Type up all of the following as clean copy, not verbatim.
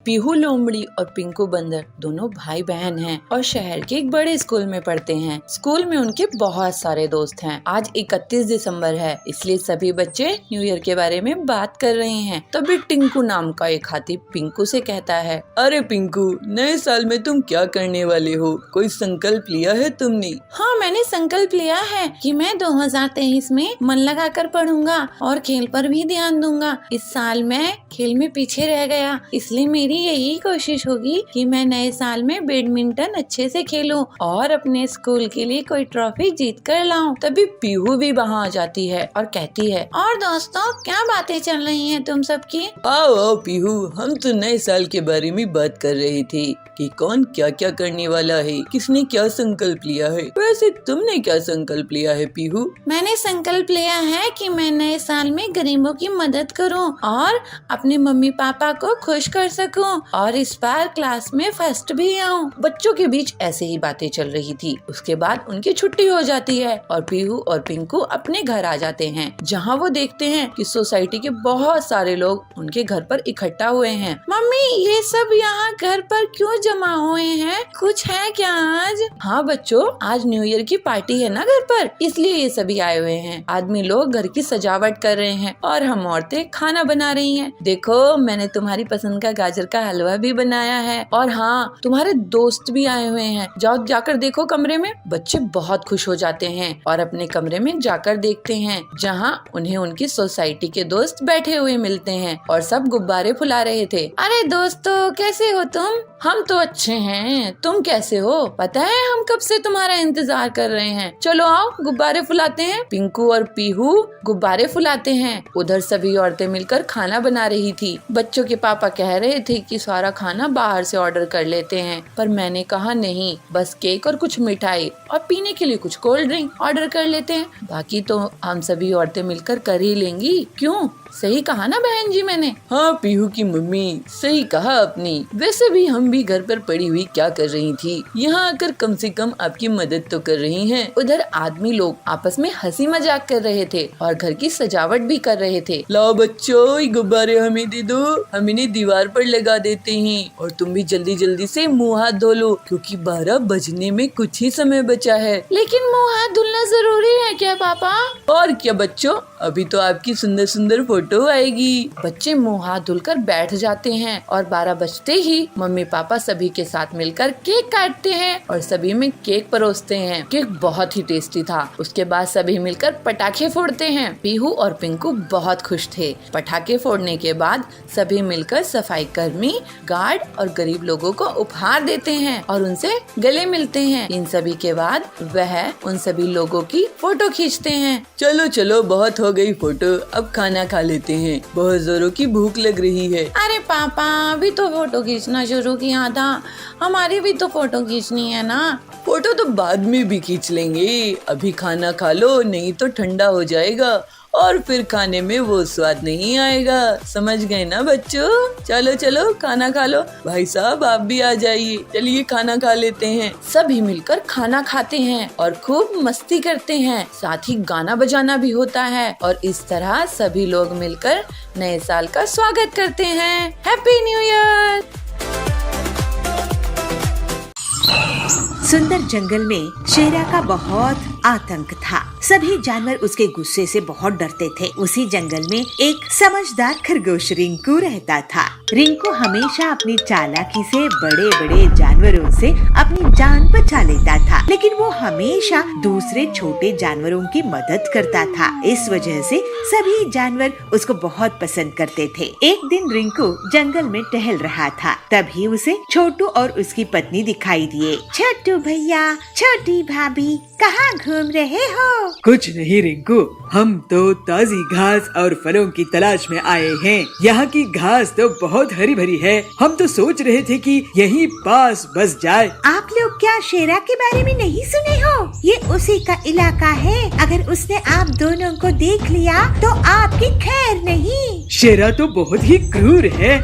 पीहू लोमड़ी और पिंकू बंदर दोनों भाई बहन हैं और शहर के एक बड़े स्कूल में पढ़ते हैं। स्कूल में उनके बहुत सारे दोस्त हैं। आज 31 दिसंबर है, इसलिए सभी बच्चे न्यू ईयर के बारे में बात कर रहे हैं। तभी टिंकू नाम का एक हाथी पिंकू से कहता है, अरे पिंकू, नए साल में तुम क्या करने वाले हो? कोई संकल्प लिया है तुमने? हाँ, मैंने संकल्प लिया है कि मैं 2023 में मन लगाकर पढ़ूंगा और खेल पर भी ध्यान दूंगा। इस साल मैं खेल में पीछे रह गया, इसलिए मेरी यही कोशिश होगी कि मैं नए साल में बैडमिंटन अच्छे से खेलूं और अपने स्कूल के लिए कोई ट्रॉफी जीत कर लाऊं। तभी पीहू भी वहाँ आ जाती है और कहती है, और दोस्तों, क्या बातें चल रही हैं तुम सबकी? आओ आओ पीहू, हम तो नए साल के बारे में बात कर रहे थे कि कौन क्या क्या करने वाला है, किसने क्या संकल्प लिया है। वैसे तुमने क्या संकल्प लिया है पीहू? मैंने संकल्प लिया है कि मैं नए साल में गरीबों की मदद करूं और अपने मम्मी पापा को खुश कर सकूं और इस बार क्लास में फर्स्ट भी आऊं। बच्चों के बीच ऐसे ही बातें चल रही थी। उसके बाद उनकी छुट्टी हो जाती है और पीहू और पिंकू अपने घर आ जाते हैं, जहाँ वो देखते हैं कि सोसाइटी के बहुत सारे लोग उनके घर पर इकट्ठा हुए हैं। मम्मी, ये सब यहाँ घर पर क्यों जमा हुए हैं? कुछ है क्या आज? हाँ बच्चों, आज न्यू ईयर की पार्टी है ना घर पर, इसलिए ये सभी आए हुए हैं। आदमी लोग घर की सजावट कर रहे हैं और हम औरतें खाना बना रही हैं। देखो, मैंने तुम्हारी पसंद का गाजर का हलवा भी बनाया है और हाँ, तुम्हारे दोस्त भी आए हुए हैं। जाओ जाकर देखो कमरे में। बच्चे बहुत खुश हो जाते हैं और अपने कमरे में जाकर देखते हैं, जहाँ उन्हें उनकी सोसाइटी के दोस्त बैठे हुए मिलते हैं और सब गुब्बारे फुला रहे थे। अरे दोस्तों, कैसे हो तुम? हम तो अच्छे हैं, तुम कैसे हो? पता है, हम कब से तुम्हारा इंतजार कर रहे हैं। चलो आओ, गुब्बारे फुलाते हैं। पिंकू और पीहू गुब्बारे फुलाते हैं। उधर सभी औरतें मिलकर खाना बना रही थी। बच्चों के पापा कह रहे थे कि सारा खाना बाहर से ऑर्डर कर लेते हैं, पर मैंने कहा नहीं, बस केक और कुछ मिठाई और पीने के लिए कुछ कोल्ड ड्रिंक ऑर्डर कर लेते हैं। बाकी तो हम सभी औरतें मिलकर कर ही लेंगी। क्यों, सही कहा ना बहन जी मैंने? हाँ पीहू की मम्मी, सही कहा अपनी। वैसे भी हम भी घर पर पड़ी हुई क्या कर रही थी, यहाँ आकर कम से कम आपकी मदद तो कर रही हैं। उधर आदमी लोग आपस में हंसी मजाक कर रहे थे और घर की सजावट भी कर रहे थे। लाओ बच्चों, ये गुब्बारे हमें दे दो, हम इन्हें दीवार पर लगा देते हैं। और तुम भी जल्दी जल्दी से मुँह हाथ धो लो, क्योंकि 12 बजने में कुछ ही समय बचा है। लेकिन मुँह हाथ धुलना जरूरी है क्या पापा? और क्या बच्चों, अभी तो आपकी सुंदर सुंदर फोटो आएगी। बच्चे मुँह हाथ धुलकर बैठ जाते हैं और 12 बजते ही मम्मी पापा सभी के साथ मिलकर केक काटते हैं और सभी में केक परोसते हैं। केक बहुत ही टेस्टी था। उसके बाद सभी मिलकर पटाखे फोड़ते हैं। पीहू और पिंकू बहुत खुश थे। पटाखे फोड़ने के बाद सभी मिलकर सफाई कर्मी, गार्ड और गरीब लोगों को उपहार देते हैं और उनसे गले मिलते हैं। इन सभी के बाद वह उन सभी लोगों की फोटो खींचते हैं। चलो चलो, बहुत हो गई फोटो, अब खाना खा लेते हैं, बहुत जोरों की भूख लग रही है। अरे पापा, अभी तो फोटो खींचना शुरू किया था, हमारी भी तो फोटो खींचनी है ना। फोटो तो बाद में भी खींच लेंगे, अभी खाना खा लो, नहीं तो ठंडा हो जाएगा और फिर खाने में वो स्वाद नहीं आएगा। समझ गए ना बच्चों? चलो चलो, खाना खा लो। भाई साहब, आप भी आ जाइए, चलिए खाना खा लेते हैं। सभी मिलकर खाना खाते हैं और खूब मस्ती करते हैं। साथ ही गाना बजाना भी होता है और इस तरह सभी लोग मिलकर नए साल का स्वागत करते हैं। Happy new year. सुंदर जंगल में शेरा का बहुत आतंक था। सभी जानवर उसके गुस्से से बहुत डरते थे। उसी जंगल में एक समझदार खरगोश रिंकू रहता था। रिंकू हमेशा अपनी चालाकी से बड़े बड़े जानवरों से अपनी जान बचा लेता था, लेकिन वो हमेशा दूसरे छोटे जानवरों की मदद करता था। इस वजह से सभी जानवर उसको बहुत पसंद करते थे। एक दिन रिंकू जंगल में टहल रहा था, तभी उसे छोटू और उसकी पत्नी दिखाई दिए। छोटू भैया, छोटी भाभी, कहाँ घूम रहे हो? कुछ नहीं रिंकू, हम तो ताजी घास और फलों की तलाश में आए हैं। यहाँ की घास तो बहुत हरी भरी है, हम तो सोच रहे थे कि यहीं पास बस जाए। आप लोग क्या शेरा के बारे में नहीं सुने हो? ये उसी का इलाका है। अगर उसने आप दोनों को देख लिया तो आपकी खैर नहीं। शेरा तो बहुत ही क्रूर है।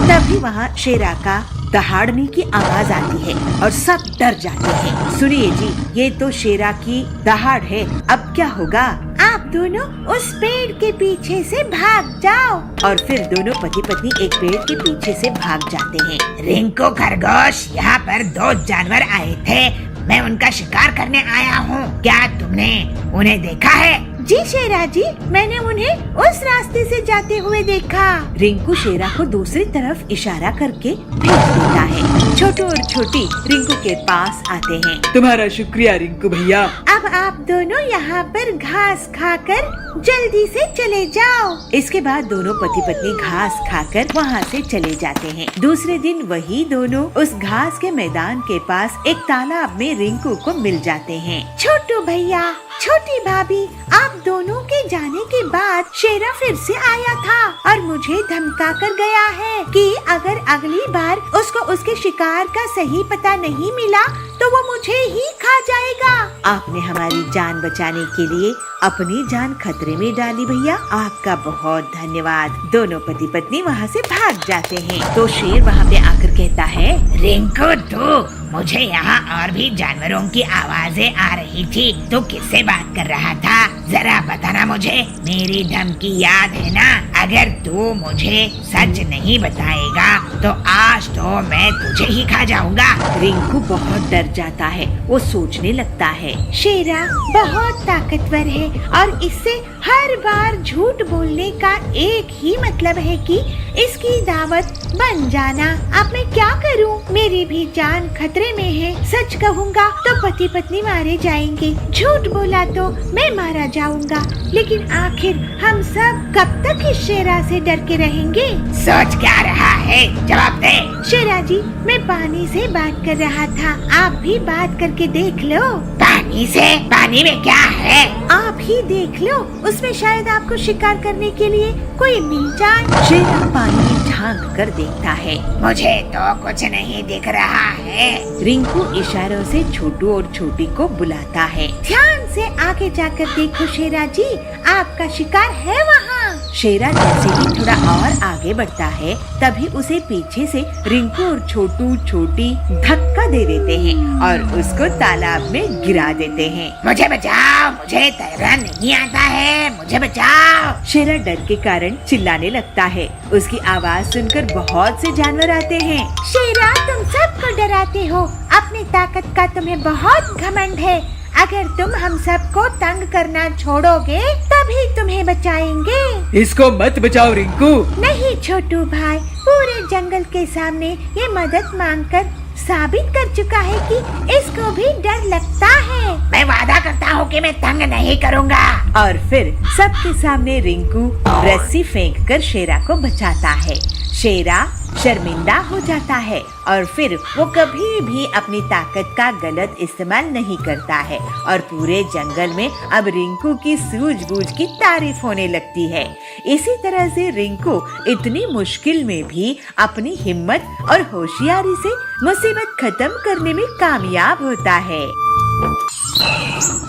तभी वहाँ शेरा का दहाड़ने की आवाज आती है और सब डर जाते हैं। सुनिए जी, ये तो शेरा की दहाड़ है, अब क्या होगा? आप दोनों उस पेड़ के पीछे से भाग जाओ। और फिर दोनों पति पत्नी एक पेड़ के पीछे से भाग जाते हैं। रिंकू खरगोश, यहाँ पर 2 जानवर आए थे, मैं उनका शिकार करने आया हूँ, क्या तुमने उन्हें देखा है? जी शेरा जी, मैंने उन्हें उस रास्ते से जाते हुए देखा। रिंकू शेरा को दूसरी तरफ इशारा करके भेज देता है। छोटू और छोटी रिंकू के पास आते हैं। तुम्हारा शुक्रिया रिंकू भैया। अब आप दोनों यहाँ पर घास खाकर जल्दी से चले जाओ। इसके बाद दोनों पति पत्नी घास खाकर वहाँ से चले जाते हैं। दूसरे दिन वही दोनों उस घास के मैदान के पास एक तालाब में रिंकू को मिल जाते हैं। छोटू भैया, छोटी भाभी, आप दोनों के जाने के बाद शेरा फिर से आया था और मुझे धमका कर गया है कि अगर अगली बार उसको उसके शिकार का सही पता नहीं मिला तो वो मुझे ही खा जाएगा। आपने हमारी जान बचाने के लिए अपनी जान खतरे में डाली भैया, आपका बहुत धन्यवाद। दोनों पति पत्नी वहाँ से भाग जाते हैं। तो शेर वहाँ पे आकर कहता है, रिंकू तू, मुझे यहाँ और भी जानवरों की आवाजें आ रही थी, तू किससे बात कर रहा था? जरा बताना मुझे, मेरी धमकी याद है ना? अगर तू मुझे सच नहीं बताएगा तो आज तो मैं तुझे ही खा जाऊंगा। रिंकू बहुत डर जाता है। वो सोचने लगता है, शेरा बहुत ताकतवर है और इससे हर बार झूठ बोलने का एक ही मतलब है कि इसकी दावत बन जाना। अब मैं क्या करूं? मेरी भी जान खतरे में है। सच कहूंगा तो पति पत्नी मारे जाएंगे, झूठ बोला तो मैं मारा जाऊंगा। लेकिन आखिर हम सब कब तक इस शेरा से डर के रहेंगे? सोच क्या रहा है? जवाब दे। शेरा जी, मैं पानी से बात कर रहा था, आप भी बात करके देख लो। पानी से? पानी में क्या है? आप ही देख लो, उसमें शायद आपको शिकार करने के लिए कोई मिल जाए। शेरा पानी में झांक कर देखता है। मुझे तो कुछ नहीं दिख रहा है। रिंकू इशारों से छोटू और छोटी को बुलाता है। ध्यान से आगे जाकर देखो शेरा जी, आपका शिकार है वहाँ। शेरा जैसे ही थोड़ा और आगे बढ़ता है तभी उसे पीछे से रिंकू और छोटू छोटी धक्का दे देते हैं और उसको तालाब में गिरा देते हैं। मुझे बचाओ, मुझे तैरना नहीं आता है, मुझे बचाओ। शेरा डर के कारण चिल्लाने लगता है। उसकी आवाज सुनकर बहुत से जानवर आते हैं। शेरा, तुम सबको डराते हो, अपनी ताकत का तुम्हें बहुत घमंड है। अगर तुम हम सबको तंग करना छोड़ोगे तभी तुम्हें बचाएंगे। इसको मत बचाओ रिंकू। नहीं छोटू भाई, पूरे जंगल के सामने ये मदद मांगकर साबित कर चुका है कि इसको भी डर लगता है। मैं वादा करता हूँ कि मैं तंग नहीं करूँगा। और फिर सबके सामने रिंकू रस्सी फेंककर शेरा को बचाता है। शेरा शर्मिंदा हो जाता है और फिर वो कभी भी अपनी ताकत का गलत इस्तेमाल नहीं करता है और पूरे जंगल में अब रिंकू की सूझबूझ की तारीफ होने लगती है। इसी तरह से रिंकू इतनी मुश्किल में भी अपनी हिम्मत और होशियारी से मुसीबत खत्म करने में कामयाब होता है।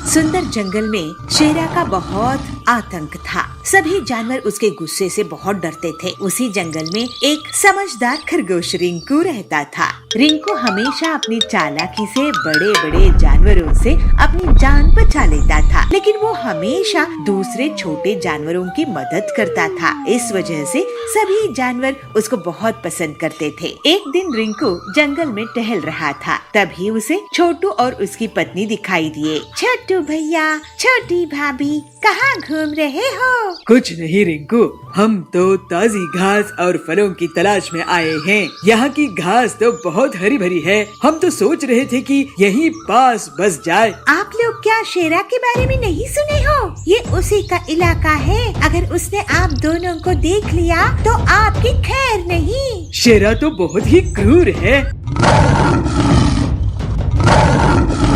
सुंदर जंगल में शेरा का बहुत आतंक था। सभी जानवर उसके गुस्से से बहुत डरते थे। उसी जंगल में एक समझदार खरगोश रिंकू रहता था। रिंकू हमेशा अपनी चालाकी से बड़े बड़े जानवरों से अपनी जान बचा लेता था, लेकिन वो हमेशा दूसरे छोटे जानवरों की मदद करता था। इस वजह से सभी जानवर उसको बहुत पसंद करते थे। एक दिन रिंकू जंगल में टहल रहा था, तभी उसे छोटू और उसकी पत्नी दिखाई दिए। छोटू भैया, छोटी भाभी, कहाँ घूम रहे हो? कुछ नहीं रिंकू, हम तो ताजी घास और फलों की तलाश में आए हैं। यहाँ की घास तो बहुत हरी भरी है, हम तो सोच रहे थे कि यहीं पास बस जाए। आप लोग क्या शेरा के बारे में नहीं सुने हो? ये उसी का इलाका है, अगर उसने आप दोनों को देख लिया तो आपकी खैर नहीं। शेरा तो बहुत ही क्रूर है।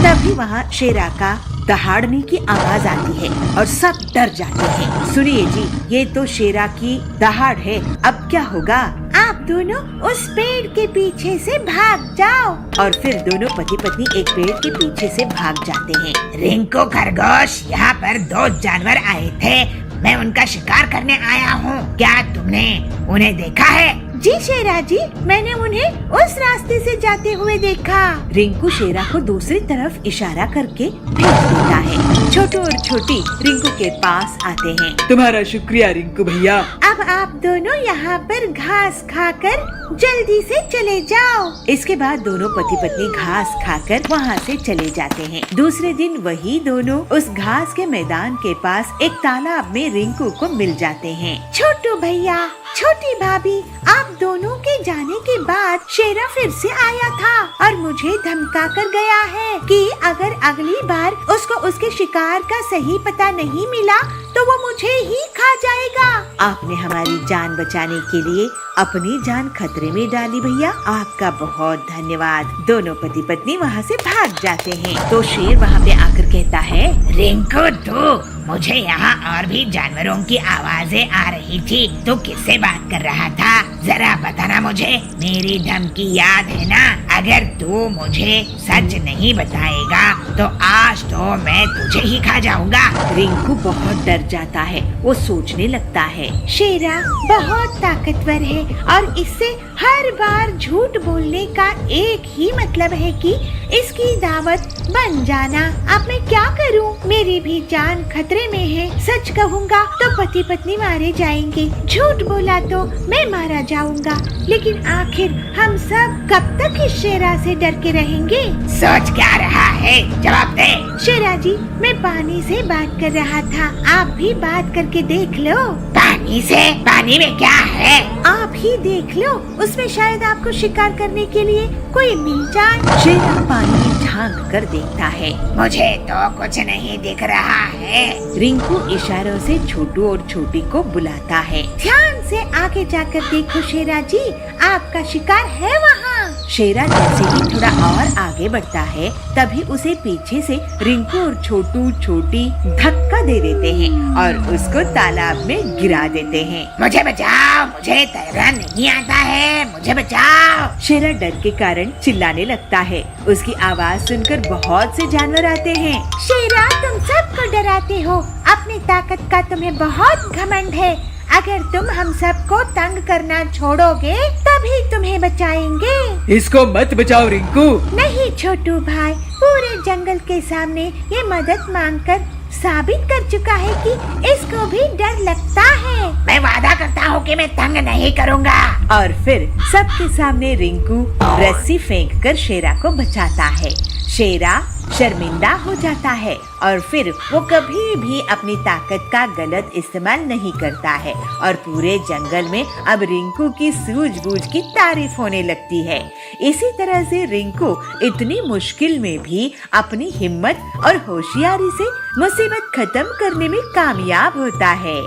तभी वहाँ शेरा का दहाड़ने की आवाज आती है और सब डर जाते हैं। सुनिए जी, ये तो शेरा की दहाड़ है, अब क्या होगा? आप दोनों उस पेड़ के पीछे से भाग जाओ। और फिर दोनों पति पत्नी एक पेड़ के पीछे से भाग जाते हैं। रिंकू खरगोश, यहाँ पर 2 जानवर आए थे, मैं उनका शिकार करने आया हूँ, क्या तुमने उन्हें देखा है? जी शेरा जी, मैंने उन्हें उस रास्ते से जाते हुए देखा। रिंकू शेरा को दूसरी तरफ इशारा करके भेज देता है। छोटू और छोटी रिंकू के पास आते हैं। तुम्हारा शुक्रिया रिंकू भैया। अब आप दोनों यहाँ पर घास खाकर जल्दी से चले जाओ। इसके बाद दोनों पति पत्नी घास खाकर वहाँ से चले जाते हैं। दूसरे दिन वही दोनों उस घास के मैदान के पास एक तालाब में रिंकू को मिल जाते हैं। छोटू भैया, छोटी भाभी, आप दोनों के जाने के बाद शेरा फिर से आया था और मुझे धमका कर गया है कि अगर अगली बार उसको उसके शिकार का सही पता नहीं मिला तो वो मुझे ही खा जाएगा। आपने हमारी जान बचाने के लिए अपनी जान खतरे में डाली भैया, आपका बहुत धन्यवाद। दोनों पति पत्नी वहाँ से भाग जाते हैं। तो शेर वहाँ पे आकर कहता है, रिंकू तू, मुझे यहाँ और भी जानवरों की आवाजें आ रही थी, तू किससे बात कर रहा था? जरा बताना मुझे, मेरी धमकी याद है ना? अगर तू मुझे सच नहीं बताएगा तो आज तो मैं तुझे ही खा जाऊंगा। रिंकू बहुत डर जाता है। वो सोचने लगता है, शेरा बहुत ताकतवर है और इससे हर बार झूठ बोलने का एक ही मतलब है कि इसकी दावत बन जाना। अब मैं क्या करूं? मेरी भी जान खतरे में है। सच कहूंगा तो पति पत्नी मारे जाएंगे, झूठ बोला तो मैं मारा जाऊंगा। लेकिन आखिर हम सब कब तक इस शेरा से डर के रहेंगे? सोच क्या रहा है? जवाब दे। शेरा जी, मैं पानी से बात कर रहा था, आप भी बात करके देख लो। पानी से? पानी में क्या है? आप ही देख लो, उसमें शायद आपको शिकार करने के लिए कोई मिल जाए। शेरा पानी में झांक कर देखता है। मुझे तो कुछ नहीं दिख रहा है। रिंकू इशारों से छोटू और छोटी को बुलाता है। ध्यान से आगे जाकर देखो शेरा जी, आपका शिकार है वहाँ। शेरा जैसे ही थोड़ा और आगे बढ़ता है तभी उसे पीछे से रिंकू और छोटू छोटी धक्का दे देते हैं और उसको तालाब में गिरा देते हैं। मुझे बचाओ, मुझे तैरना नहीं आता है, मुझे बचाओ। शेरा डर के कारण चिल्लाने लगता है। उसकी आवाज सुनकर बहुत से जानवर आते हैं। शेरा, तुम सबको डराते हो, अपनी ताकत का तुम्हें बहुत घमंड है। अगर तुम हम सबको तंग करना छोड़ोगे तभी तुम्हें बचाएंगे। इसको मत बचाओ रिंकू। नहीं छोटू भाई, पूरे जंगल के सामने ये मदद मांगकर साबित कर चुका है कि इसको भी डर लगता है। मैं वादा करता हूँ कि मैं तंग नहीं करूँगा। और फिर सबके सामने रिंकू रस्सी फेंककर शेरा को बचाता है। शेरा शर्मिंदा हो जाता है और फिर वो कभी भी अपनी ताकत का गलत इस्तेमाल नहीं करता है और पूरे जंगल में अब रिंकू की सूझबूझ की तारीफ होने लगती है। इसी तरह से रिंकू इतनी मुश्किल में भी अपनी हिम्मत और होशियारी से मुसीबत खत्म करने में कामयाब होता है।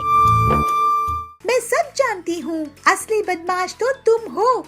मैं सब जानती हूँ, असली बदमाश तो तुम हो।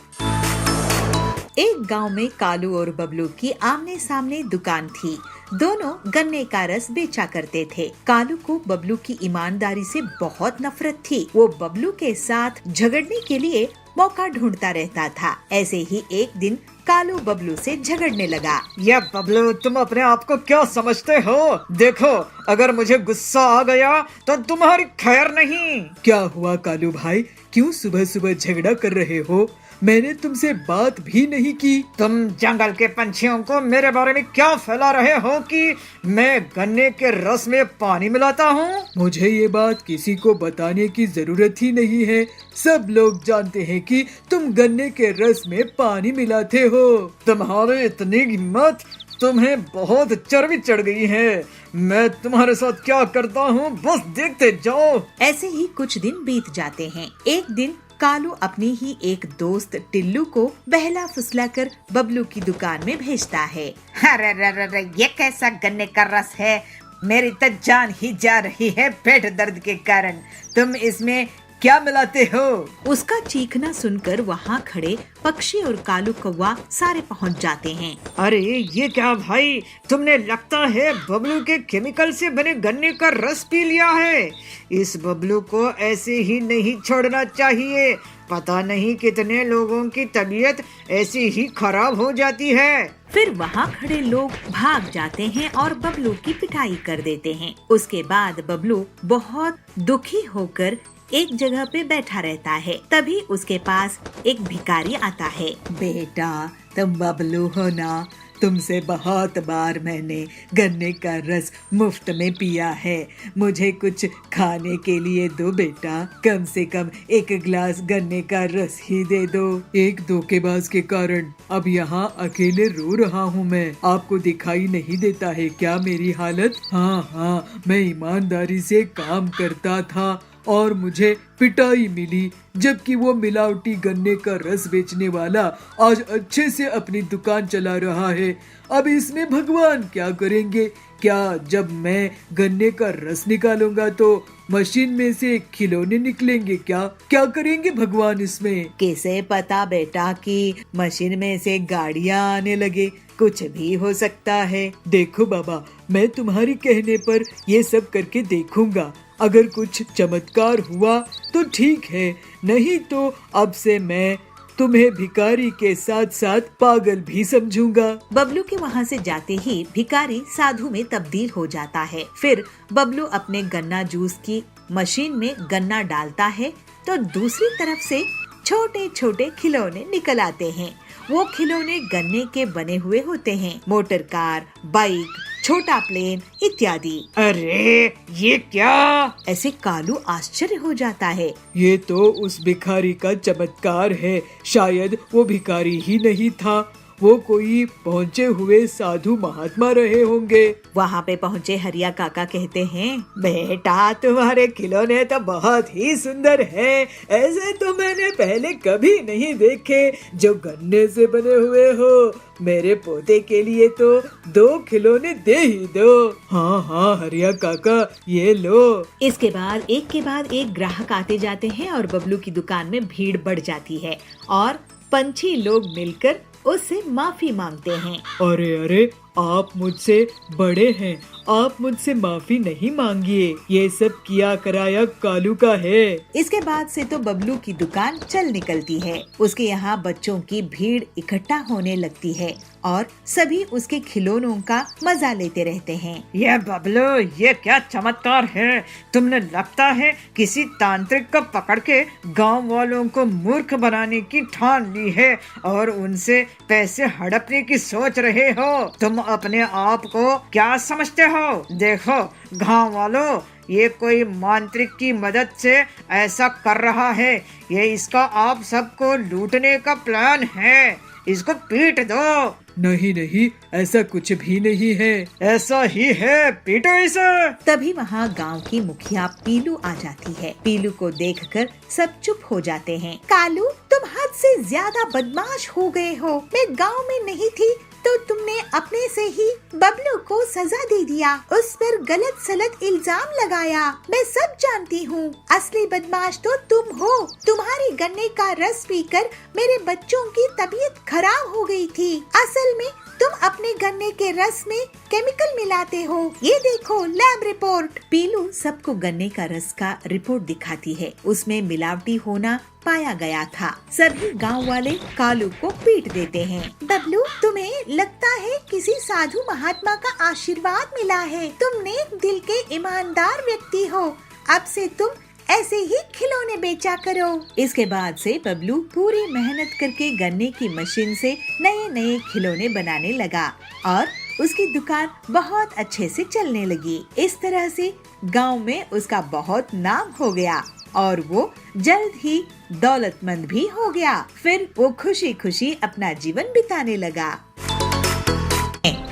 एक गांव में कालू और बबलू की आमने सामने दुकान थी। दोनों गन्ने का रस बेचा करते थे। कालू को बबलू की ईमानदारी से बहुत नफरत थी। वो बबलू के साथ झगड़ने के लिए मौका ढूंढता रहता था। ऐसे ही एक दिन कालू बबलू से झगड़ने लगा। या बबलू, तुम अपने आप को क्या समझते हो? देखो, अगर मुझे गुस्सा आ गया तो तुम्हारी खैर नहीं। क्या हुआ कालू भाई, क्यों सुबह सुबह झगड़ा कर रहे हो? मैंने तुमसे बात भी नहीं की। तुम जंगल के पंछियों को मेरे बारे में क्या फैला रहे हो कि मैं गन्ने के रस में पानी मिलाता हूँ? मुझे ये बात किसी को बताने की जरूरत ही नहीं है। सब लोग जानते हैं कि तुम गन्ने के रस में पानी मिलाते हो। तुम्हारी इतनी हिम्मत, तुम्हें बहुत चर्बी चढ़ गई है। मैं तुम्हारे साथ क्या करता हूँ बस देखते जाओ। ऐसे ही कुछ दिन बीत जाते हैं। एक दिन कालू अपनी ही एक दोस्त टिल्लू को बहला फुसलाकर बबलू की दुकान में भेजता है। अरे, ये कैसा गन्ने का रस है? मेरी तो जान ही जा रही है पेट दर्द के कारण। तुम इसमें क्या मिलाते हो? उसका चीखना सुनकर वहाँ खड़े पक्षी और कालू कौवा सारे पहुँच जाते हैं। अरे ये क्या भाई, तुमने लगता है बबलू के केमिकल से बने गन्ने का रस पी लिया है। इस बबलू को ऐसे ही नहीं छोड़ना चाहिए। पता नहीं कितने लोगों की तबीयत ऐसी ही खराब हो जाती है। फिर वहाँ खड़े लोग भाग जाते हैं और बबलू की पिटाई कर देते हैं। उसके बाद बबलू बहुत दुखी होकर एक जगह पे बैठा रहता है। तभी उसके पास एक भिखारी आता है। बेटा, तुम बबलू हो ना? तुमसे बहुत बार मैंने गन्ने का रस मुफ्त में पिया है। मुझे कुछ खाने के लिए दो बेटा, कम से कम एक गिलास गन्ने का रस ही दे दो। एक धोखेबाज के कारण अब यहाँ अकेले रो रहा हूँ मैं। आपको दिखाई नहीं देता है क्या मेरी हालत? हाँ, मैं ईमानदारी से काम करता था और मुझे पिटाई मिली, जबकि वो मिलावटी गन्ने का रस बेचने वाला आज अच्छे से अपनी दुकान चला रहा है। अब इसमें भगवान क्या करेंगे? क्या जब मैं गन्ने का रस निकालूंगा तो मशीन में से खिलौने निकलेंगे क्या? क्या करेंगे भगवान इसमें? कैसे पता बेटा कि मशीन में से गाड़ियाँ आने लगे? कुछ भी हो सकता है। देखो बाबा, मैं तुम्हारी कहने पर ये सब करके देखूंगा। अगर कुछ चमत्कार हुआ तो ठीक है, नहीं तो अब से मैं तुम्हें भिखारी के साथ साथ पागल भी समझूंगा। बबलू के वहाँ से जाते ही भिखारी साधु में तब्दील हो जाता है। फिर बबलू अपने गन्ना जूस की मशीन में गन्ना डालता है तो दूसरी तरफ से छोटे छोटे खिलौने निकल आते हैं। वो खिलौने गन्ने के बने हुए होते हैं। मोटर कार, बाइक, छोटा प्लेन इत्यादि। अरे ये क्या? ऐसे कालू आश्चर्य हो जाता है। ये तो उस भिखारी का चमत्कार है। शायद वो भिखारी ही नहीं था, वो कोई पहुँचे हुए साधु महात्मा रहे होंगे। वहाँ पे पहुँचे हरिया काका कहते हैं, बेटा, तुम्हारे खिलौने तो बहुत ही सुंदर हैं। ऐसे तो मैंने पहले कभी नहीं देखे जो गन्ने से बने हुए हो। मेरे पोते के लिए तो 2 खिलौने दे ही दो। हाँ हरिया काका, ये लो। इसके बाद एक ग्राहक आते जाते हैं और बबलू की दुकान में भीड़ बढ़ जाती है और पंछी लोग मिलकर उससे माफी मांगते हैं। अरे, आप मुझसे बड़े हैं, आप मुझसे माफी नहीं मांगिए। ये सब किया कराया कालू का है। इसके बाद से तो बबलू की दुकान चल निकलती है। उसके यहाँ बच्चों की भीड़ इकट्ठा होने लगती है और सभी उसके खिलौनों का मजा लेते रहते हैं। ये बबलू, ये क्या चमत्कार है? तुमने लगता है किसी तांत्रिक को पकड़ के गांव वालों को मूर्ख बनाने की ठान ली है और उनसे पैसे हड़पने की सोच रहे हो। तुम अपने आप को क्या समझते हो? देखो गांव वालों, ये कोई मांत्रिक की मदद से ऐसा कर रहा है। ये इसका आप सबको लूटने का प्लान है। इसको पीट दो। नहीं, ऐसा कुछ भी नहीं है। ऐसा ही है, पीटो इसे। तभी वहाँ गांव की मुखिया पीलू आ जाती है। पीलू को देखकर सब चुप हो जाते हैं। कालू, तुम हद से ज्यादा बदमाश हो गए हो। मैं गांव में नहीं थी तो तुमने अपने से ही बबलू को सजा दे दिया, उस पर गलत सलत इल्जाम लगाया। मैं सब जानती हूँ, असली बदमाश तो तुम हो। तुम्हारी गन्ने का रस पीकर मेरे बच्चों की तबीयत खराब हो गई थी। असल में तुम अपने गन्ने के रस में केमिकल मिलाते हो। ये देखो लैब रिपोर्ट। पीलू सबको गन्ने का रस का रिपोर्ट दिखाती है। उसमें मिलावटी होना पाया गया था। सभी गांव वाले कालू को पीट देते हैं। बबलू, तुम्हें लगता है किसी साधु महात्मा का आशीर्वाद मिला है। तुम नेक दिल के ईमानदार व्यक्ति हो। अब से तुम ऐसे ही खिलौने बेचा करो। इसके बाद से बबलू पूरी मेहनत करके गन्ने की मशीन से नए नए खिलौने बनाने लगा और उसकी दुकान बहुत अच्छे से चलने लगी। इस तरह से गांव में उसका बहुत नाम हो गया और वो जल्द ही दौलतमंद भी हो गया। फिर वो खुशी खुशी अपना जीवन बिताने लगा।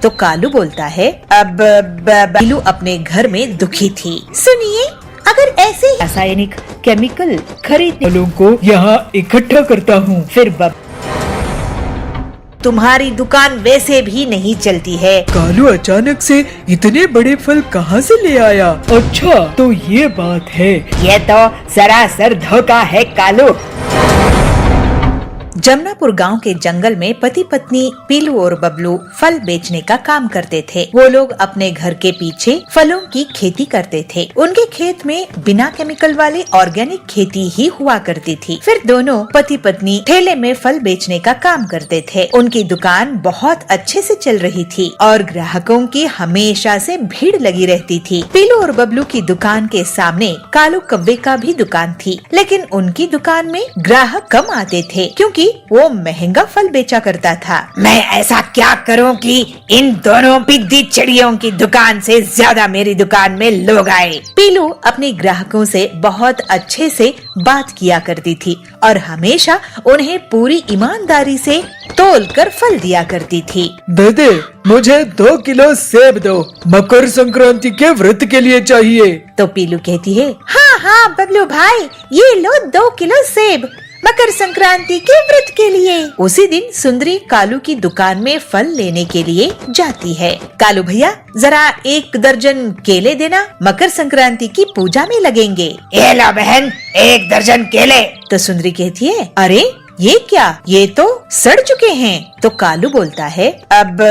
तो कालू बोलता है, अब पीलू अपने घर में दुखी थी। सुनिए, अगर ऐसे ही रासायनिक केमिकल खरीदने फलों को यहाँ इकट्ठा करता हूँ। फिर तुम्हारी दुकान वैसे भी नहीं चलती है। कालू अचानक से इतने बड़े फल कहाँ से ले आया? अच्छा, तो ये बात है। ये तो सरासर धोखा है कालू। जमुनापुर गांव के जंगल में पति पत्नी पीलू और बबलू फल बेचने का काम करते थे। वो लोग अपने घर के पीछे फलों की खेती करते थे। उनके खेत में बिना केमिकल वाले ऑर्गेनिक खेती ही हुआ करती थी। फिर दोनों पति पत्नी ठेले में फल बेचने का काम करते थे। उनकी दुकान बहुत अच्छे से चल रही थी और ग्राहकों की हमेशा से भीड़ लगी रहती थी। पीलू और बबलू की दुकान के सामने कालू कव्वे का भी दुकान थी, लेकिन उनकी दुकान में ग्राहक कम आते थे क्योंकि वो महंगा फल बेचा करता था। मैं ऐसा क्या करूं कि इन दोनों पिद्दी चिड़ियों की दुकान से ज्यादा मेरी दुकान में लोग आए। पीलू अपने ग्राहकों से बहुत अच्छे से बात किया करती थी और हमेशा उन्हें पूरी ईमानदारी से तोल कर फल दिया करती थी। दीदी, मुझे 2 किलो सेब दो, मकर संक्रांति के व्रत के लिए चाहिए। तो पीलू कहती है, हाँ हाँ बबलू भाई, ये लो 2 किलो सेब मकर संक्रांति के व्रत के लिए। उसी दिन सुंदरी कालू की दुकान में फल लेने के लिए जाती है। कालू भैया, जरा 1 दर्जन केले देना, मकर संक्रांति की पूजा में लगेंगे। ये लो बहन, 1 दर्जन केले। तो सुंदरी कहती है, अरे ये क्या, ये तो सड़ चुके हैं। तो कालू बोलता है, अब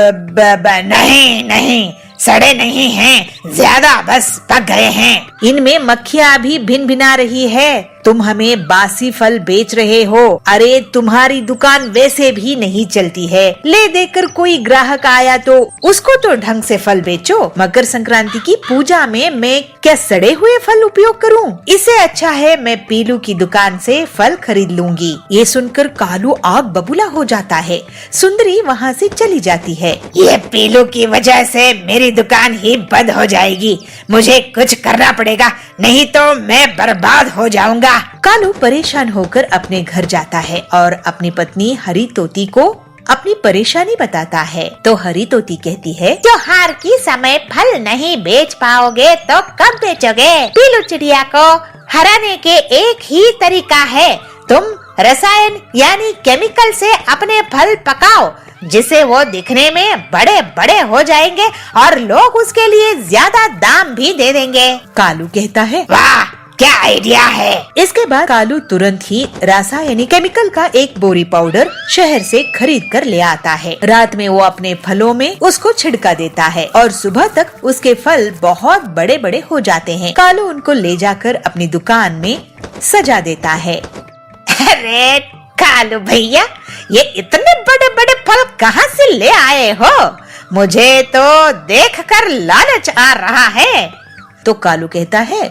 नहीं, सड़े नहीं हैं, ज्यादा बस पक गए हैं। इनमें मक्खियाँ भी भिन भिना रही है। तुम हमें बासी फल बेच रहे हो। अरे तुम्हारी दुकान वैसे भी नहीं चलती है। ले देकर कोई ग्राहक आया तो उसको तो ढंग से फल बेचो। मकर संक्रांति की पूजा में मैं क्या सड़े हुए फल उपयोग करूं? इससे अच्छा है मैं पीलू की दुकान से फल खरीद लूंगी। ये सुनकर कालू आग बबूला हो जाता है। सुंदरी वहाँ से चली जाती है। ये पीलू की वजह से मेरी दुकान ही बंद हो जाएगी। मुझे कुछ करना पड़ेगा, नहीं तो मैं बर्बाद हो जाऊंगा। कालू परेशान होकर अपने घर जाता है और अपनी पत्नी हरी तोती को अपनी परेशानी बताता है। तो हरी तोती कहती है, त्योहार की समय फल नहीं बेच पाओगे तो कब बेचोगे? पीलू चिड़िया को हराने के एक ही तरीका है, तुम रसायन यानी केमिकल से अपने फल पकाओ, जिससे वो दिखने में बड़े बड़े हो जाएंगे और लोग उसके लिए ज्यादा दाम भी दे देंगे। कालू कहता है, वाह क्या आइडिया है। इसके बाद कालू तुरंत ही रासायनिक केमिकल का एक बोरी पाउडर शहर से खरीद कर ले आता है। रात में वो अपने फलों में उसको छिड़का देता है और सुबह तक उसके फल बहुत बड़े बड़े हो जाते हैं। कालू उनको ले जाकर अपनी दुकान में सजा देता है। अरे कालू भैया, ये इतने बड़े बड़े फल कहाँ से ले आए हो? मुझे तो देखकर लालच आ रहा है। तो कालू कहता है,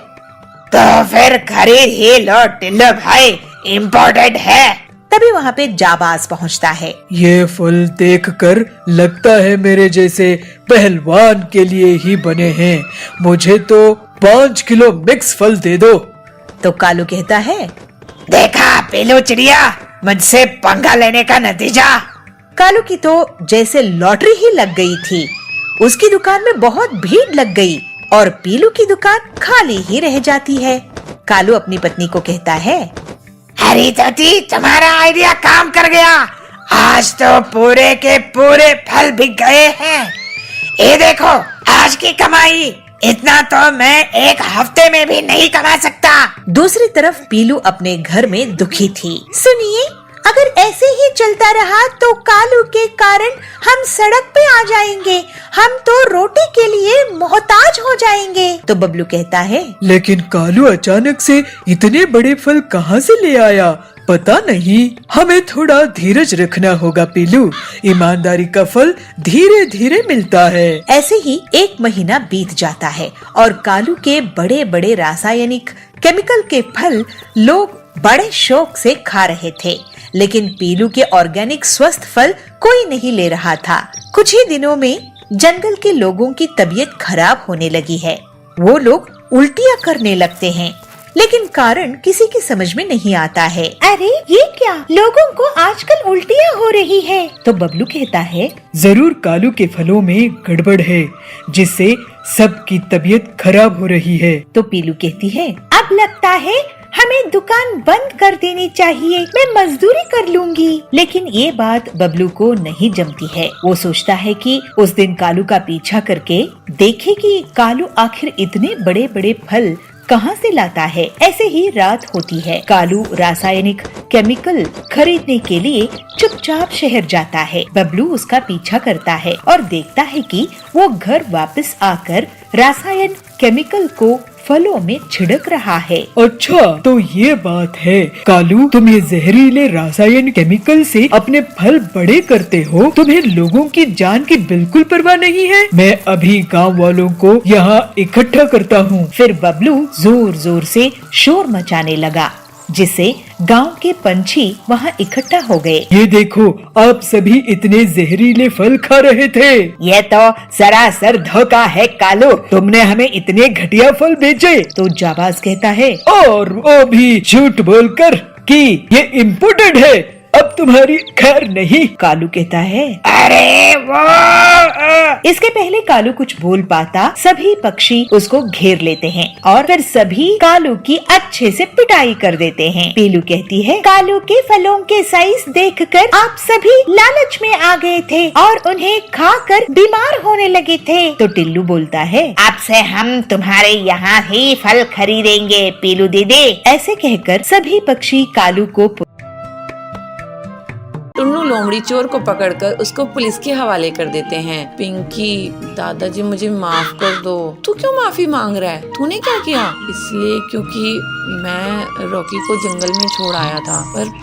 तो फिर खरीद ही लो टिल्लू भाई, इम्पोर्टेड है। तभी वहाँ पे जाबाज पहुँचता है। ये फल देखकर लगता है मेरे जैसे पहलवान के लिए ही बने हैं। मुझे तो 5 किलो मिक्स फल दे दो। तो कालू कहता है, देखा पीलू चिड़िया, मुझसे पंगा लेने का नतीजा। कालू की तो जैसे लॉटरी ही लग गई थी। उसकी दुकान में बहुत भीड़ लग गई और पीलू की दुकान खाली ही रह जाती है। कालू अपनी पत्नी को कहता है, हरी तोती, तुम्हारा आइडिया काम कर गया। आज तो पूरे के पूरे फल बिक गए हैं। ये देखो आज की कमाई, इतना तो मैं 1 हफ्ते में भी नहीं कमा सकता। दूसरी तरफ पीलू अपने घर में दुखी थी। सुनिए, अगर ऐसे ही चलता रहा तो कालू के कारण हम सड़क पे आ जाएंगे। हम तो रोटी के लिए मोहताज हो जाएंगे। तो बबलू कहता है, लेकिन कालू अचानक से इतने बड़े फल कहाँ से ले आया? पता नहीं। हमें थोड़ा धीरज रखना होगा पीलू। ईमानदारी का फल धीरे धीरे मिलता है। ऐसे ही 1 महीना बीत जाता है और कालू के बड़े बड़े रासायनिक केमिकल के फल लोग बड़े शौक से खा रहे थे, लेकिन पीलू के ऑर्गेनिक स्वस्थ फल कोई नहीं ले रहा था। कुछ ही दिनों में जंगल के लोगों की तबीयत खराब होने लगी है। वो लोग उल्टियाँ करने लगते हैं, लेकिन कारण किसी की समझ में नहीं आता है। अरे ये क्या, लोगों को आजकल उल्टियाँ हो रही है। तो बबलू कहता है, जरूर कालू के फलों में गड़बड़ है, जिससे सबकी तबीयत खराब हो रही है। तो पीलू कहती है, अब लगता है हमें दुकान बंद कर देनी चाहिए। मैं मजदूरी कर लूंगी। लेकिन ये बात बबलू को नहीं जमती है। वो सोचता है कि उस दिन कालू का पीछा करके देखे कि कालू आखिर इतने बड़े बड़े फल कहाँ से लाता है। ऐसे ही रात होती है। कालू रासायनिक केमिकल खरीदने के लिए चुपचाप शहर जाता है। बबलू उसका पीछा करता है और देखता है कि वो घर वापस आकर रासायन केमिकल को फलों में छिड़क रहा है। अच्छा, तो ये बात है कालू, तुम ये जहरीले रासायन केमिकल से अपने फल बड़े करते हो। तुम्हें लोगों की जान की बिल्कुल परवाह नहीं है। मैं अभी गांव वालों को यहाँ इकट्ठा करता हूँ। फिर बबलू जोर जोर से शोर मचाने लगा, जिससे गांव के पंछी वहाँ इकट्ठा हो गए। ये देखो, आप सभी इतने जहरीले फल खा रहे थे। ये तो सरासर धोखा है कालू, तुमने हमें इतने घटिया फल बेचे। तो जाबाज कहता है, और वो भी झूठ बोलकर कि ये इम्पोर्टेड है, अब तुम्हारी खैर नहीं। कालू कहता है, अरे वो इसके पहले कालू कुछ बोल पाता, सभी पक्षी उसको घेर लेते हैं और फिर सभी कालू की अच्छे से पिटाई कर देते हैं। पीलू कहती है, कालू के फलों के साइज देखकर आप सभी लालच में आ गए थे और उन्हें खाकर बीमार होने लगे थे। तो टिल्लू बोलता है, अब से हम तुम्हारे यहाँ ही फल खरीदेंगे पीलू दीदी। ऐसे कहकर सभी पक्षी कालू को टुन्नू लोमड़ी चोर को पकड़कर उसको पुलिस के हवाले कर देते हैं। पिंकी, दादाजी मुझे माफ कर दो। तू क्यों माफी मांग रहा है? तूने क्या किया? इसलिए क्योंकि मैं रॉकी को जंगल में छोड़ आया था। पर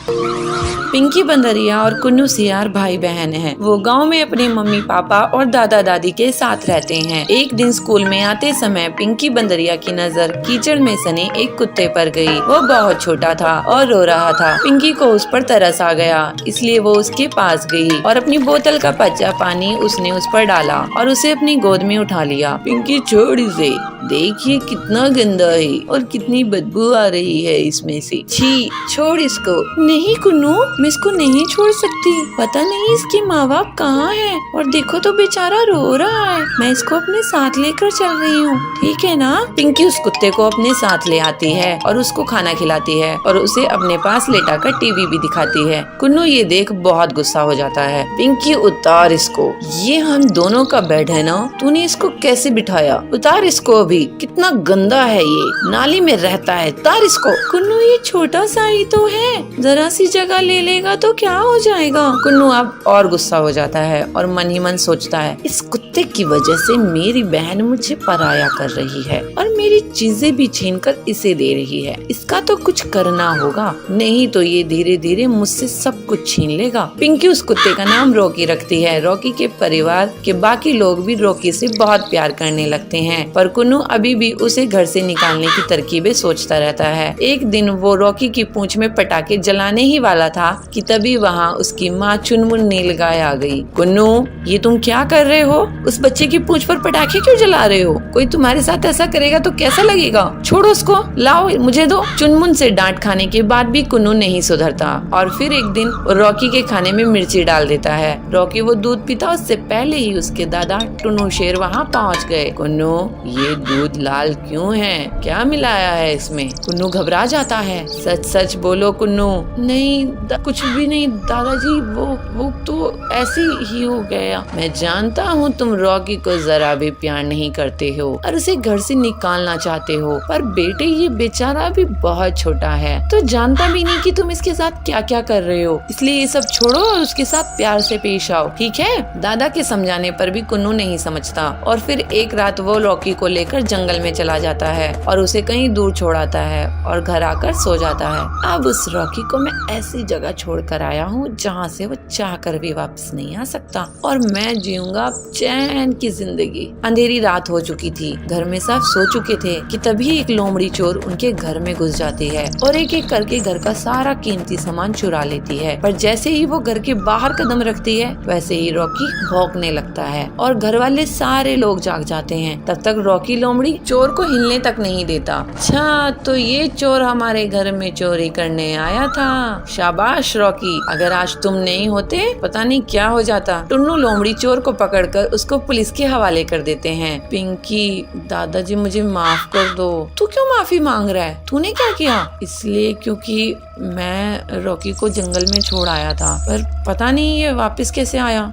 पिंकी बंदरिया और कुन्नू सियार भाई बहन हैं। वो गांव में अपने मम्मी पापा और दादा दादी के साथ रहते हैं। एक दिन स्कूल में आते समय पिंकी बंदरिया की नजर कीचड़ में सने एक कुत्ते पर गई। वो बहुत छोटा था और रो रहा था। पिंकी को उस पर तरस आ गया, इसलिए वो उसके पास गई और अपनी बोतल का कच्चा पानी उसने उस पर डाला और उसे अपनी गोद में उठा लिया। पिंकी, छोड़ इसे, देखिए कितना गंदा है और कितनी बदबू आ रही है इसमें से। छी, छोड़ इसको। नहीं कुन्नू, मैं इसको नहीं छोड़ सकती। पता नहीं इसके माँ बाप कहाँ हैं और देखो तो बेचारा रो रहा है। मैं इसको अपने साथ लेकर चल रही हूँ, ठीक है ना? पिंकी उस कुत्ते को अपने साथ ले आती है और उसको खाना खिलाती है और उसे अपने पास लेटाकर टीवी भी दिखाती है। कुन्नू ये देख बहुत गुस्सा हो जाता है। पिंकी, उतार इसको, ये हम दोनों का बेड है ना, तूने इसको कैसे बिठाया? उतार इसको अभी, कितना गंदा है ये, नाली में रहता है, उतार इसको। कुन्नू, ये छोटा सा ही तो है, जरा सी जगह ले लेगा तो क्या हो जाएगा? कुन्नू अब और गुस्सा हो जाता है और मन ही मन सोचता है, इस कुत्ते की वजह से मेरी बहन मुझे पराया कर रही है और मेरी चीजें भी छीन कर इसे दे रही है। इसका तो कुछ करना होगा, नहीं तो ये धीरे धीरे मुझसे सब कुछ छीन लेगा। पिंकी उस कुत्ते का नाम रॉकी रखती है। रॉकी के परिवार के बाकी लोग भी रॉकी से बहुत प्यार करने लगते हैं, पर कुन्नू अभी भी उसे घर से निकालने की तरकीबें सोचता रहता है। एक दिन वो रॉकी की पूंछ में पटाखे जलाने ही वाला था कि तभी वहाँ उसकी माँ चुनमुन नीलगाय आ गई। कुन्नू, ये तुम क्या कर रहे हो? उस बच्चे की पूंछ पर पटाखे क्यों जला रहे हो? कोई तुम्हारे साथ ऐसा करेगा तो कैसा लगेगा? छोड़ो उसको, लाओ मुझे दो। चुनमुन से डांट खाने के बाद भी कुन्नू नहीं सुधरता और फिर एक दिन रॉकी के खाने में मिर्ची डाल देता है। रॉकी वो दूध पीता उससे पहले ही उसके दादा टुन्नू शेर वहाँ पहुँच गए। कुन्नू, ये दूध लाल क्यों है? क्या मिलाया है इसमें? कुन्नू घबरा जाता है। सच सच बोलो कुन्नू। नहीं, कुछ भी नहीं दादाजी, वो तो ऐसे ही हो गया। मैं जानता हूँ तुम रॉकी को जरा भी प्यार नहीं करते हो और उसे घर से निकालना चाहते हो, पर बेटे ये बेचारा भी बहुत छोटा है तो जानता भी नहीं कि तुम इसके साथ क्या क्या कर रहे हो, इसलिए ये सब छोड़ो और उसके साथ प्यार से पेश आओ, ठीक है? दादा के समझाने पर भी कुन्नू नहीं समझता और फिर एक रात वो रॉकी को लेकर जंगल में चला जाता है और उसे कहीं दूर छोड़ाता है और घर आकर सो जाता है। अब उस रॉकी को मैं ऐसी जगह छोड़ कर आया हूँ जहाँ से वो चाह कर भी वापस नहीं आ सकता और मैं जीऊंगा चैन की जिंदगी। अंधेरी रात हो चुकी थी, घर में सब सो चुके थे कि तभी एक लोमड़ी चोर उनके घर में घुस जाती है और एक एक करके घर का सारा कीमती सामान चुरा लेती है। पर जैसे ही वो घर के बाहर कदम रखती है वैसे ही रॉकी भौंकने लगता है और घर वाले सारे लोग जाग जाते हैं। तब तक रॉकी लोमड़ी चोर को हिलने तक नहीं देता। अच्छा, तो ये चोर हमारे घर में चोरी करने आया था, शाबाश शाबाश रॉकी, अगर आज तुम नहीं होते पता नहीं क्या हो जाता। टुन्नू लोमड़ी चोर को पकड़कर उसको पुलिस के हवाले कर देते हैं। पिंकी, दादाजी मुझे माफ कर दो। तू क्यों माफी मांग रहा है? तूने क्या किया? इसलिए क्योंकि मैं रॉकी को जंगल में छोड़ आया था, पर पता नहीं ये वापस कैसे आया।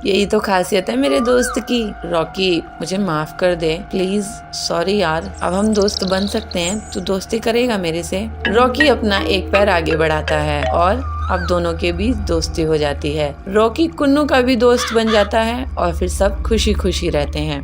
यही तो खासियत है मेरे दोस्त की। रॉकी मुझे माफ कर दे प्लीज। सॉरी यार, अब हम दोस्त बन सकते हैं, तू दोस्ती करेगा मेरे से? रॉकी अपना एक पैर आगे बढ़ाता है और अब दोनों के बीच दोस्ती हो जाती है। रॉकी कुन्नू का भी दोस्त बन जाता है और फिर सब खुशी खुशी रहते हैं।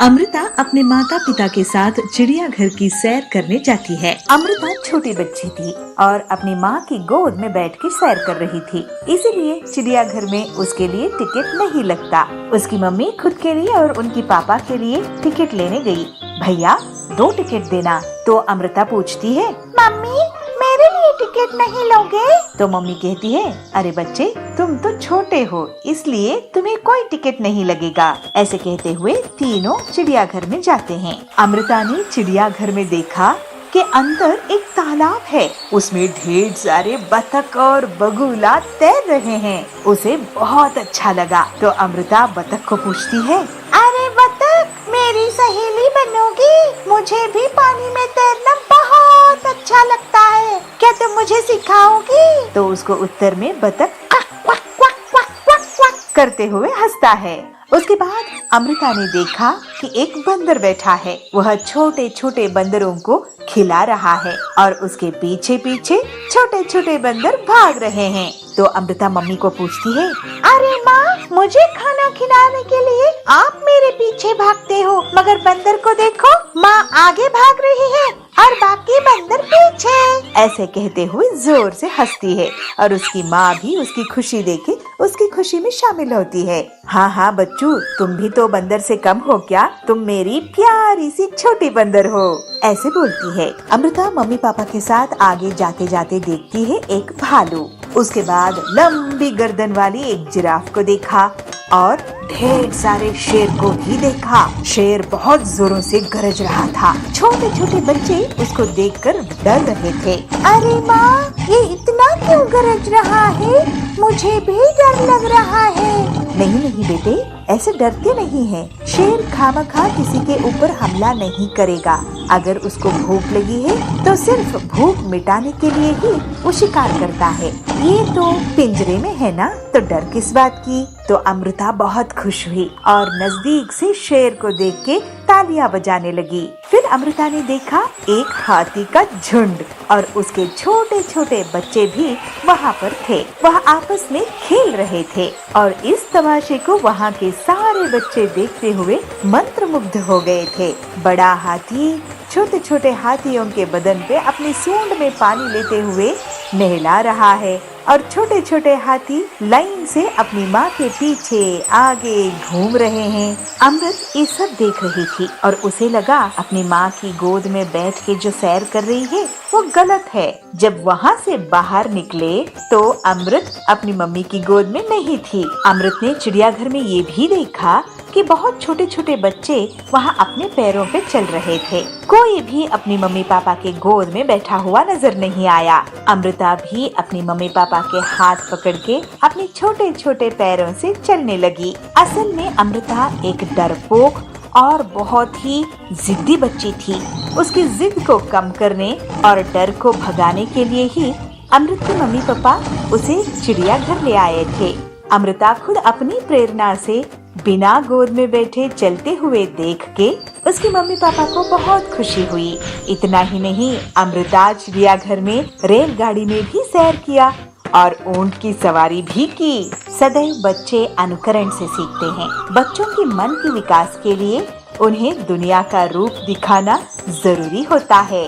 अमृता अपने माता पिता के साथ चिड़ियाघर की सैर करने जाती है। अमृता छोटी बच्ची थी और अपनी माँ की गोद में बैठकर सैर कर रही थी, इसीलिए चिड़ियाघर में उसके लिए टिकट नहीं लगता। उसकी मम्मी खुद के लिए और उनकी पापा के लिए टिकट लेने गई। भैया 2 टिकट देना। तो अमृता पूछती है, मम्मी मेरे लिए टिकट नहीं लोगे? तो मम्मी कहती है, अरे बच्चे तुम तो छोटे हो इसलिए तुम्हें कोई टिकट नहीं लगेगा। ऐसे कहते हुए तीनों चिड़ियाघर में जाते हैं। अमृता ने चिड़ियाघर में देखा कि अंदर एक तालाब है, उसमें ढेर सारे बतख और बगुला तैर रहे हैं। उसे बहुत अच्छा लगा तो अमृता बतख को पूछती है, अरे बतख मेरी सहेली बनोगी? मुझे भी पानी में तैरना बहुत अच्छा लगता है, क्या तुम मुझे सिखाओगी? तो उसको उत्तर में बतख क्वक क्वक क्वक क्वक क्वक क्वक करते हुए हंसता है। उसके बाद अमृता ने देखा कि एक बंदर बैठा है, वह छोटे छोटे बंदरों को खिला रहा है और उसके पीछे पीछे छोटे छोटे बंदर भाग रहे हैं। तो अमृता मम्मी को पूछती है, अरे माँ मुझे खाना खिलाने के लिए आप मेरे पीछे भागते हो, मगर बंदर को देखो, माँ आगे भाग रही है और बाकी बंदर पीछे। ऐसे कहते हुए जोर से हंसती है और उसकी माँ भी उसकी खुशी देखे उसकी खुशी में शामिल होती है। हाँ हाँ बच्चू, तुम भी तो बंदर से कम हो क्या? तुम मेरी प्यारी सी छोटी बंदर हो, ऐसे बोलती है। अमृता मम्मी पापा के साथ आगे जाते जाते देखती है एक भालू। उसके बाद लंबी गर्दन वाली एक जिराफ को देखा और ढेर सारे शेर को भी देखा। शेर बहुत जोरों से गरज रहा था। छोटे छोटे बच्चे उसको देखकर डर रहे थे। अरे माँ ये इतना क्यों गरज रहा है? मुझे भी डर लग रहा है। नहीं नहीं बेटे, ऐसे डरते नहीं हैं। शेर खामखा किसी के ऊपर हमला नहीं करेगा। अगर उसको भूख लगी है तो सिर्फ भूख मिटाने के लिए ही वो शिकार करता है। ये तो पिंजरे में है ना, तो डर किस बात की? तो अमृता बहुत खुश हुई और नजदीक से शेर को देख के तालियां बजाने लगी। फिर अमृता ने देखा एक हाथी का झुंड और उसके छोटे छोटे बच्चे भी वहाँ पर थे। वह आपस में खेल रहे थे और इस तमाशे को वहाँ के सारे बच्चे देखते हुए मंत्रमुग्ध हो गए थे। बड़ा हाथी छोटे छोटे हाथियों के बदन पे अपनी सूंड में पानी लेते हुए नहला रहा है और छोटे छोटे हाथी लाइन से अपनी माँ के पीछे आगे घूम रहे हैं। अमृत ये सब देख रही थी और उसे लगा अपनी माँ की गोद में बैठ के जो सैर कर रही है वो गलत है। जब वहाँ से बाहर निकले तो अमृत अपनी मम्मी की गोद में नहीं थी। अमृत ने चिड़ियाघर में ये भी देखा कि बहुत छोटे छोटे बच्चे वहाँ अपने पैरों पे चल रहे थे। कोई भी अपनी मम्मी पापा के गोद में बैठा हुआ नजर नहीं आया। अमृता भी अपनी मम्मी पापा के हाथ पकड़ के अपने छोटे छोटे पैरों से चलने लगी। असल में अमृता एक डरपोक और बहुत ही जिद्दी बच्ची थी। उसकी जिद को कम करने और डर को भगाने के लिए ही अमृत के मम्मी पापा उसे चिड़ियाघर ले आए थे। अमृता खुद अपनी प्रेरणा से बिना गोद में बैठे चलते हुए देख के उसकी मम्मी पापा को बहुत खुशी हुई। इतना ही नहीं, अमृता चिड़ियाघर में रेलगाड़ी में भी सैर किया और ऊंट की सवारी भी की। सदैव बच्चे अनुकरण से सीखते हैं। बच्चों के मन के विकास के लिए उन्हें दुनिया का रूप दिखाना जरूरी होता है।